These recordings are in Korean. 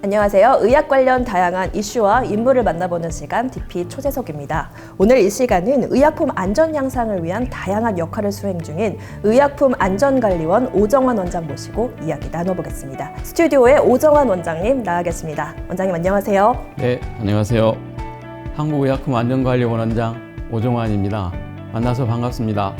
안녕하세요. 의학 관련 다양한 이슈와 인물을 만나보는 시간 DP 초재석입니다. 오늘 이 시간은 의약품 안전 향상을 위한 다양한 역할을 수행 중인 의약품 안전관리원 오정환 원장 모시고 이야기 나눠보겠습니다. 스튜디오에 오정환 원장님 나와 계십니다. 원장님 안녕하세요. 네, 안녕하세요. 한국의약품 안전관리원 원장 오정환입니다. 만나서 반갑습니다.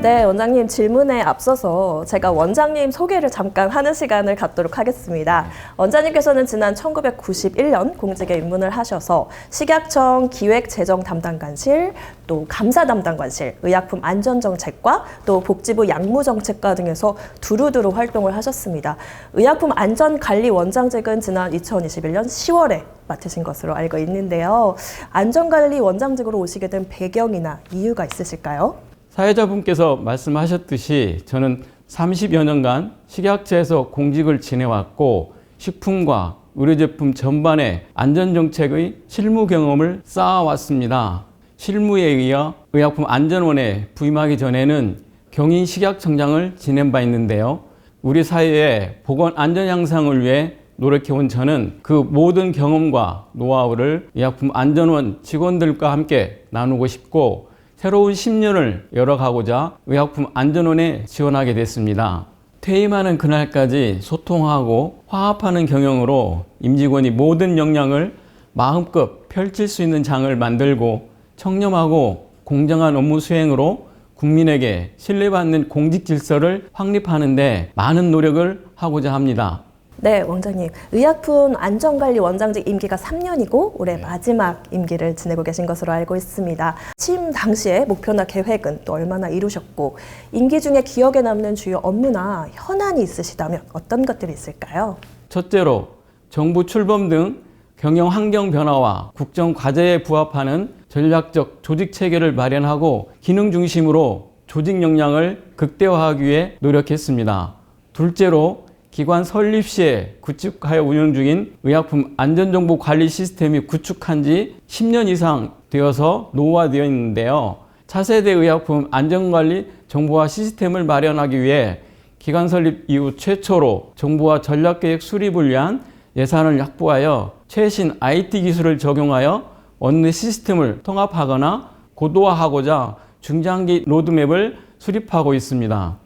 네, 원장님 질문에 앞서서 제가 원장님 소개를 잠깐 하는 시간을 갖도록 하겠습니다. 원장님께서는 지난 1991년 공직에 입문을 하셔서 식약청 기획재정담당관실, 또 감사담당관실, 의약품 안전정책과 또 복지부 약무정책과 등에서 두루두루 활동을 하셨습니다. 의약품 안전관리원장직은 지난 2021년 10월에 맡으신 것으로 알고 있는데요. 안전관리원장직으로 오시게 된 배경이나 이유가 있으실까요? 사회자분께서 말씀하셨듯이 저는 30여 년간 식약처에서 공직을 지내왔고 식품과 의료제품 전반의 안전정책의 실무 경험을 쌓아왔습니다. 실무에 이어 의약품 안전원에 부임하기 전에는 경인식약청장을 지낸 바 있는데요. 우리 사회의 보건 안전 향상을 위해 노력해온 저는 그 모든 경험과 노하우를 의약품 안전원 직원들과 함께 나누고 싶고 새로운 10년을 열어가고자 의약품 안전원에 지원하게 됐습니다. 퇴임하는 그날까지 소통하고 화합하는 경영으로 임직원이 모든 역량을 마음껏 펼칠 수 있는 장을 만들고 청렴하고 공정한 업무 수행으로 국민에게 신뢰받는 공직 질서를 확립하는 데 많은 노력을 하고자 합니다. 네, 원장님. 의약품 안전관리원장직 임기가 3년이고 올해 마지막 임기를 지내고 계신 것으로 알고 있습니다. 취임 당시에 목표나 계획은 또 얼마나 이루셨고 임기 중에 기억에 남는 주요 업무나 현안이 있으시다면 어떤 것들이 있을까요? 첫째로 정부 출범 등 경영 환경 변화와 국정 과제에 부합하는 전략적 조직 체계를 마련하고 기능 중심으로 조직 역량을 극대화하기 위해 노력했습니다. 둘째로 기관 설립 시에 구축하여 운영 중인 의약품 안전정보 관리 시스템이 구축한 지 10년 이상 되어서 노후화되어 있는데요. 차세대 의약품 안전관리 정보화 시스템을 마련하기 위해 기관 설립 이후 최초로 정보화 전략계획 수립을 위한 예산을 확보하여 최신 IT 기술을 적용하여 원내 시스템을 통합하거나 고도화하고자 중장기 로드맵을 수립하고 있습니다.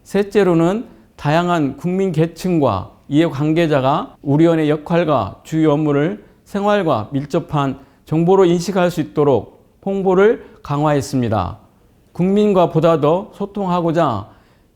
셋째로는 다양한 국민 계층과 이해관계자가 우리 원의 역할과 주요 업무를 생활과 밀접한 정보로 인식할 수 있도록 홍보를 강화했습니다. 국민과 보다 더 소통하고자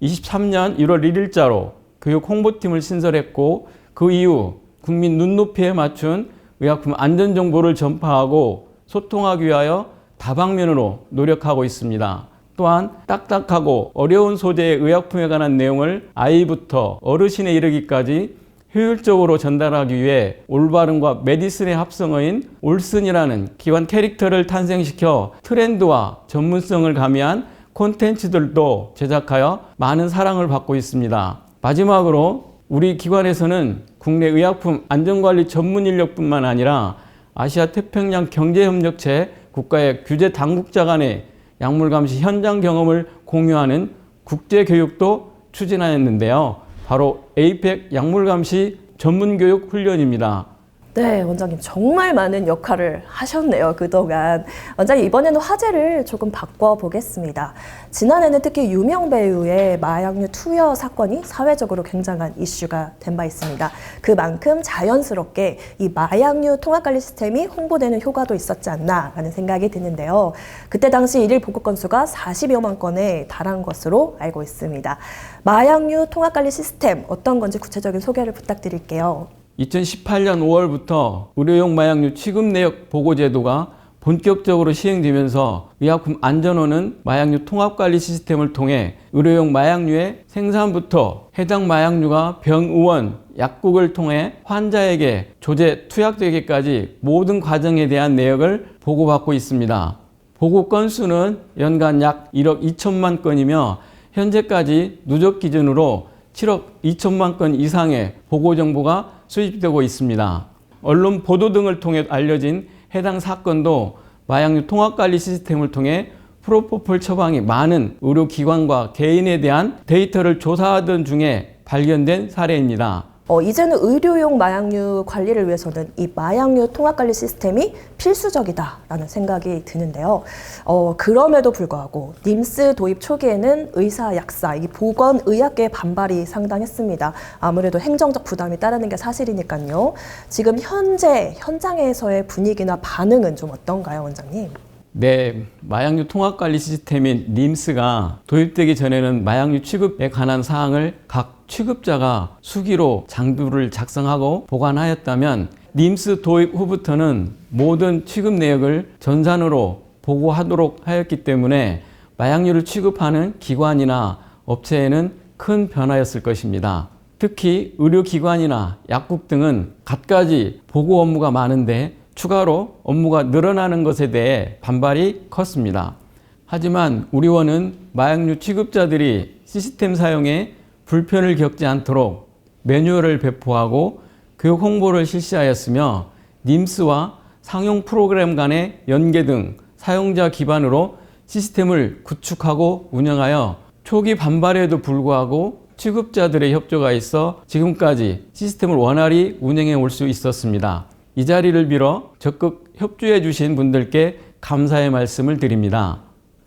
23년 1월 1일자로 교육 홍보팀을 신설했고 그 이후 국민 눈높이에 맞춘 의약품 안전정보를 전파하고 소통하기 위하여 다방면으로 노력하고 있습니다. 또한 딱딱하고 어려운 소재의 의약품에 관한 내용을 아이부터 어르신에 이르기까지 효율적으로 전달하기 위해 올바름과 메디슨의 합성어인 올슨이라는 기관 캐릭터를 탄생시켜 트렌드와 전문성을 가미한 콘텐츠들도 제작하여 많은 사랑을 받고 있습니다. 마지막으로 우리 기관에서는 국내 의약품 안전관리 전문 인력뿐만 아니라 아시아 태평양 경제협력체 국가의 규제 당국자 간의 약물 감시 현장 경험을 공유하는 국제 교육도 추진하였는데요. 바로 에이펙 약물 감시 전문 교육 훈련입니다. 네, 원장님 정말 많은 역할을 하셨네요, 그동안. 원장님 이번에는 화제를 조금 바꿔보겠습니다. 지난해는 특히 유명 배우의 마약류 투여 사건이 사회적으로 굉장한 이슈가 된 바 있습니다. 그만큼 자연스럽게 이 마약류 통합관리 시스템이 홍보되는 효과도 있었지 않나라는 생각이 드는데요. 그때 당시 일일 보고 건수가 40여만 건에 달한 것으로 알고 있습니다. 마약류 통합관리 시스템 어떤 건지 구체적인 소개를 부탁드릴게요. 2018년 5월부터 의료용 마약류 취급 내역 보고 제도가 본격적으로 시행되면서 의약품 안전원은 마약류 통합관리 시스템을 통해 의료용 마약류의 생산부터 해당 마약류가 병의원, 약국을 통해 환자에게 조제, 투약되기까지 모든 과정에 대한 내역을 보고받고 있습니다. 보고 건수는 연간 약 1억 2천만 건이며 현재까지 누적 기준으로 7억 2천만 건 이상의 보고 정보가 수집되고 있습니다. 언론 보도 등을 통해 알려진 해당 사건도 마약류 통합관리 시스템을 통해 프로포폴 처방이 많은 의료기관과 개인에 대한 데이터를 조사하던 중에 발견된 사례입니다. 이제는 의료용 마약류 관리를 위해서는 이 마약류 통합관리 시스템이 필수적이다라는 생각이 드는데요. 그럼에도 불구하고 님스 도입 초기에는 의사, 약사, 이 보건의학계의 반발이 상당했습니다. 아무래도 행정적 부담이 따르는 게 사실이니까요. 지금 현재 현장에서의 분위기나 반응은 좀 어떤가요, 원장님? 네, 마약류 통합관리 시스템인 님스가 도입되기 전에는 마약류 취급에 관한 사항을 각 취급자가 수기로 장부를 작성하고 보관하였다면 님스 도입 후부터는 모든 취급 내역을 전산으로 보고하도록 하였기 때문에 마약류를 취급하는 기관이나 업체에는 큰 변화였을 것입니다. 특히 의료기관이나 약국 등은 갖가지 보고 업무가 많은데 추가로 업무가 늘어나는 것에 대해 반발이 컸습니다. 하지만 우리원은 마약류 취급자들이 시스템 사용에 불편을 겪지 않도록 매뉴얼을 배포하고 교육 홍보를 실시하였으며 님스와 상용 프로그램 간의 연계 등 사용자 기반으로 시스템을 구축하고 운영하여 초기 반발에도 불구하고 취급자들의 협조가 있어 지금까지 시스템을 원활히 운영해 올 수 있었습니다. 이 자리를 빌어 적극 협조해 주신 분들께 감사의 말씀을 드립니다.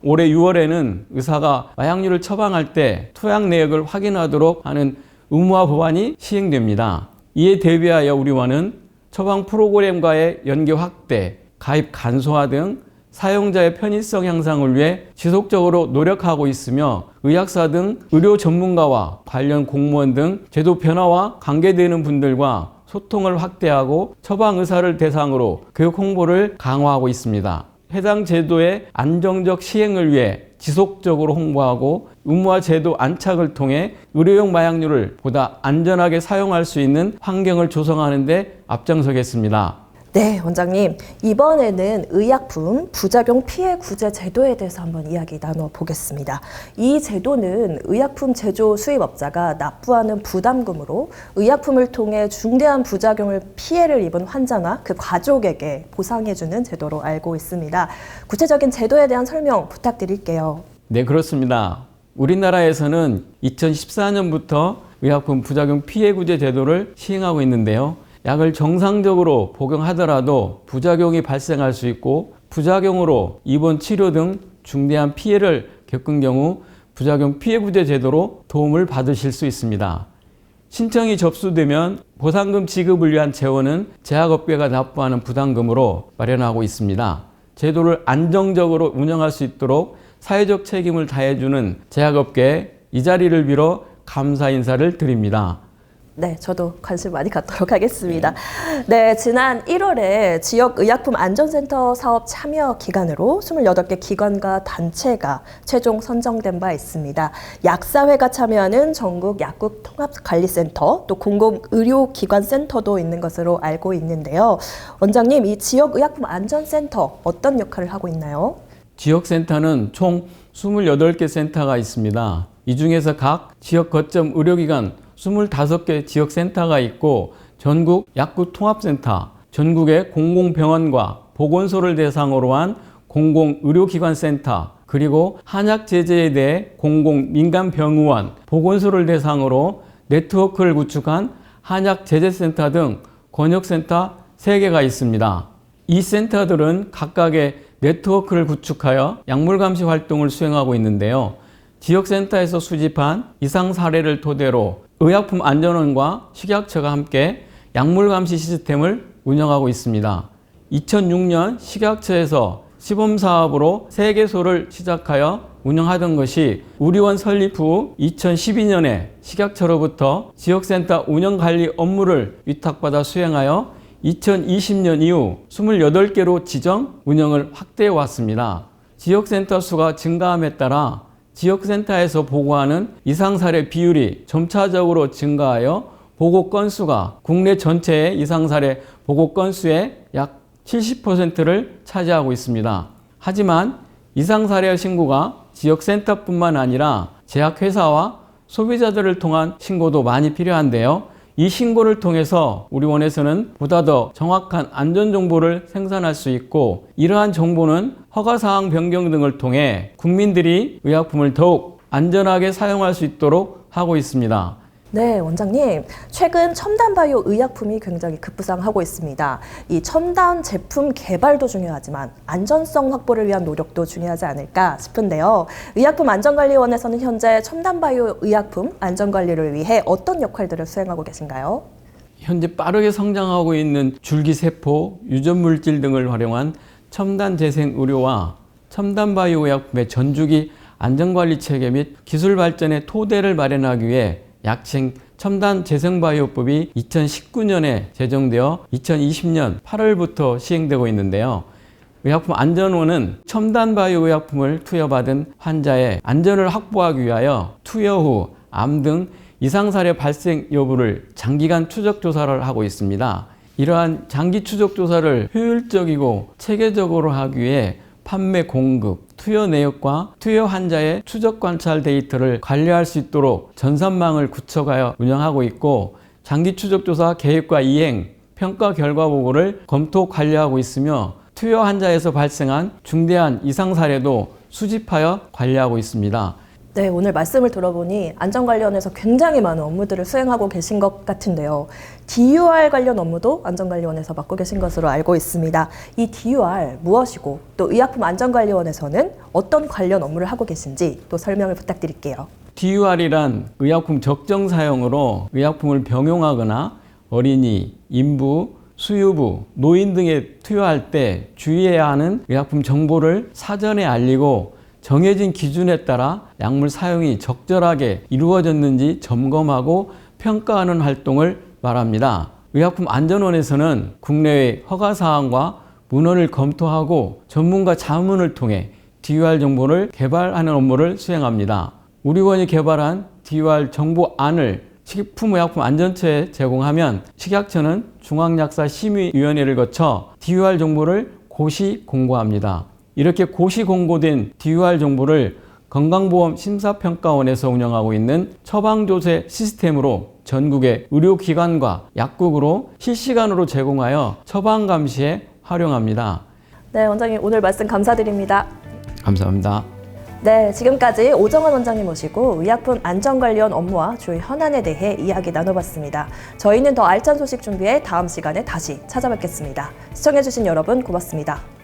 올해 6월에는 의사가 마약류를 처방할 때 투약 내역을 확인하도록 하는 의무화 법안이 시행됩니다. 이에 대비하여 우리원은 처방 프로그램과의 연계 확대, 가입 간소화 등 사용자의 편의성 향상을 위해 지속적으로 노력하고 있으며 의학사 등 의료 전문가와 관련 공무원 등 제도 변화와 관계되는 분들과 소통을 확대하고 처방 의사를 대상으로 교육 홍보를 강화하고 있습니다. 해당 제도의 안정적 시행을 위해 지속적으로 홍보하고 의무화 제도 안착을 통해 의료용 마약류를 보다 안전하게 사용할 수 있는 환경을 조성하는 데 앞장서겠습니다. 네, 원장님. 이번에는 의약품 부작용 피해 구제 제도에 대해서 한번 이야기 나눠보겠습니다. 이 제도는 의약품 제조 수입업자가 납부하는 부담금으로 의약품을 통해 중대한 부작용을 피해를 입은 환자나 그 가족에게 보상해주는 제도로 알고 있습니다. 구체적인 제도에 대한 설명 부탁드릴게요. 네, 그렇습니다. 우리나라에서는 2014년부터 의약품 부작용 피해 구제 제도를 시행하고 있는데요. 약을 정상적으로 복용하더라도 부작용이 발생할 수 있고 부작용으로 입원 치료 등 중대한 피해를 겪은 경우 부작용 피해 구제 제도로 도움을 받으실 수 있습니다. 신청이 접수되면 보상금 지급을 위한 재원은 제약업계가 납부하는 부담금으로 마련하고 있습니다. 제도를 안정적으로 운영할 수 있도록 사회적 책임을 다해주는 제약업계에 이 자리를 빌어 감사 인사를 드립니다. 네, 저도 관심 많이 갖도록 하겠습니다. 네, 지난 1월에 지역의약품안전센터 사업 참여 기간으로 28개 기관과 단체가 최종 선정된 바 있습니다. 약사회가 참여하는 전국 약국 통합관리센터, 또 공공의료기관센터도 있는 것으로 알고 있는데요. 원장님, 이 지역의약품안전센터 어떤 역할을 하고 있나요? 지역센터는 총 28개 센터가 있습니다. 이 중에서 각 지역 거점 의료기관 25개 지역센터가 있고 전국 약국 통합센터, 전국의 공공병원과 보건소를 대상으로 한 공공의료기관센터, 그리고 한약 제재에 대해 공공민간병의원, 보건소를 대상으로 네트워크를 구축한 한약 제재센터 등 권역센터 3개가 있습니다. 이 센터들은 각각의 네트워크를 구축하여 약물 감시 활동을 수행하고 있는데요. 지역센터에서 수집한 이상 사례를 토대로 의약품안전원과 식약처가 함께 약물 감시 시스템을 운영하고 있습니다. 2006년 식약처에서 시범사업으로 3개소를 시작하여 운영하던 것이 우리원 설립 후 2012년에 식약처로부터 지역센터 운영관리 업무를 위탁받아 수행하여 2020년 이후 28개로 지정 운영을 확대해 왔습니다. 지역센터 수가 증가함에 따라 지역센터에서 보고하는 이상사례 비율이 점차적으로 증가하여 보고 건수가 국내 전체의 이상사례 보고 건수의 약 70%를 차지하고 있습니다. 하지만 이상사례 신고가 지역센터뿐만 아니라 제약회사와 소비자들을 통한 신고도 많이 필요한데요. 이 신고를 통해서 우리 원에서는 보다 더 정확한 안전 정보를 생산할 수 있고, 이러한 정보는 허가사항 변경 등을 통해 국민들이 의약품을 더욱 안전하게 사용할 수 있도록 하고 있습니다. 네, 원장님. 최근 첨단 바이오 의약품이 굉장히 급부상하고 있습니다. 이 첨단 제품 개발도 중요하지만 안전성 확보를 위한 노력도 중요하지 않을까 싶은데요. 의약품안전관리원에서는 현재 첨단 바이오 의약품 안전관리를 위해 어떤 역할들을 수행하고 계신가요? 현재 빠르게 성장하고 있는 줄기세포, 유전물질 등을 활용한 첨단 재생 의료와 첨단 바이오 의약품의 전주기 안전관리 체계 및 기술 발전의 토대를 마련하기 위해 약칭 첨단 재생바이오법이 2019년에 제정되어 2020년 8월부터 시행되고 있는데요. 의약품안전원은 첨단 바이오 의약품을 투여받은 환자의 안전을 확보하기 위하여 투여 후 암 등 이상 사례 발생 여부를 장기간 추적 조사를 하고 있습니다. 이러한 장기 추적 조사를 효율적이고 체계적으로 하기 위해 판매 공급, 투여 내역과 투여 환자의 추적 관찰 데이터를 관리할 수 있도록 전산망을 구축하여 운영하고 있고, 장기 추적 조사 계획과 이행, 평가 결과 보고를 검토 관리하고 있으며, 투여 환자에서 발생한 중대한 이상 사례도 수집하여 관리하고 있습니다. 네, 오늘 말씀을 들어보니 안전관리원에서 굉장히 많은 업무들을 수행하고 계신 것 같은데요. DUR 관련 업무도 안전관리원에서 맡고 계신 것으로 알고 있습니다. 이 DUR 무엇이고 또 의약품안전관리원에서는 어떤 관련 업무를 하고 계신지 또 설명을 부탁드릴게요. DUR이란 의약품 적정 사용으로 의약품을 병용하거나 어린이, 인부, 수유부, 노인 등에 투여할 때 주의해야 하는 의약품 정보를 사전에 알리고 정해진 기준에 따라 약물 사용이 적절하게 이루어졌는지 점검하고 평가하는 활동을 말합니다. 의약품안전원에서는 국내외 허가사항과 문헌을 검토하고 전문가 자문을 통해 DUR 정보를 개발하는 업무를 수행합니다. 우리 원이 개발한 DUR 정보안을 식품의약품안전처에 제공하면 식약처는 중앙약사심의위원회를 거쳐 DUR 정보를 고시 공고합니다. 이렇게 고시 공고된 DUR 정보를 건강보험심사평가원에서 운영하고 있는 처방조세 시스템으로 전국의 의료기관과 약국으로 실시간으로 제공하여 처방감시에 활용합니다. 네, 원장님 오늘 말씀 감사드립니다. 감사합니다. 네, 지금까지 오정원 원장님 모시고 의약품안전관리원 업무와 주요 현안에 대해 이야기 나눠봤습니다. 저희는 더 알찬 소식 준비해 다음 시간에 다시 찾아뵙겠습니다. 시청해주신 여러분 고맙습니다.